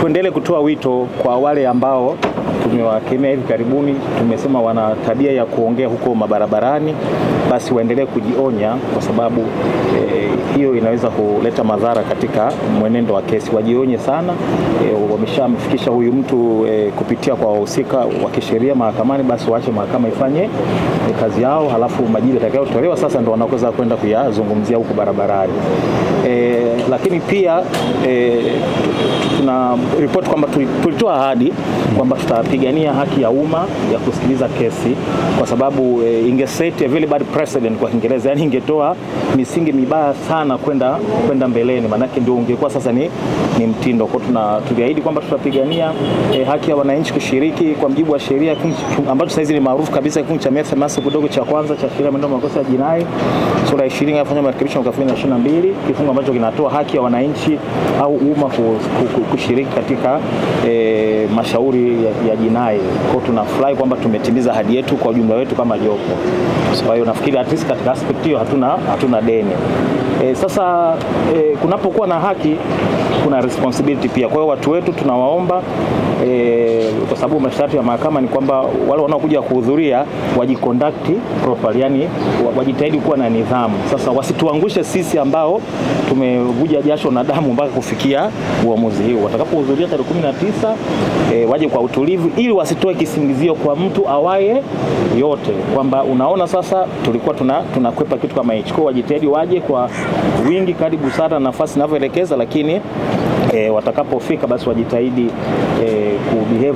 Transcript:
tuendelee kutoa wito kwa wale ambao tumewakemea hivi karibuni, tumesema wana tabia ya kuongea huko mabarabarani, basi waendelee kujionya, kwa sababu hiyo inaweza kuleta madhara katika mwenendo wa kesi. Wajionye sana, wameshamfikisha huyu mtu kupitia kwa wahusika wa kisheria mahakamani, basi waache mahakama ifanye kazi yao, halafu majibu yatakayotolewa sasa ndio wanaweza kwenda kuyazungumzia huko barabarani. Lakini pia tuna report kwamba tulitoa ahadi kwamba tutapigania haki ya umma ya kusikiliza kesi, kwa sababu ingeset a very bad precedent kwa Kiingereza, yani ingetoa misingi mibaya sana kwenda mbeleni, manake ndio ungekuwa sasa ni mtindo. Kwa tuliahidi kwamba tutapigania haki ya wananchi kushiriki kwa mujibu wa sheria ambacho sasa hizi ni maarufu kabisa, kifungu cha 180 kidogo cha kwanza cha sheria ya makosa ya jinai sura 20 inafanya marekebisho mwaka 2022, kifungu ambacho kinatoa haki ya wananchi au umma kushiriki katika mashauri ya jinai. Kwa tunafurahi kwamba tumetimiza ahadi yetu kwa ujumla wetu kama jopo. Kwa hiyo nafikiri at least katika aspect hiyo hatuna deni. Sasa kunapokuwa na haki kuna responsibility pia. Kwa hiyo watu wetu tunawaomba, kwa sababu masharti ya mahakama ni kwamba wale wanaokuja kuhudhuria wajiconduct properly, yani wajitahidi kuwa na nidhamu. Sasa wasituangushe sisi ambao tumevuja jasho na damu mpaka kufikia uamuzi huu. Watakapohudhuria tarehe 19 waje kwa utulivu, ili wasitoe kisingizio kwa mtu awaye yote kwamba unaona sasa tulikuwa tunakwepa kitu kama hicho. Kwa wajitahidi waje kwa wingi kadri busara nafasi inavyoelekeza, lakini watakapofika basi wajitahidi kubehave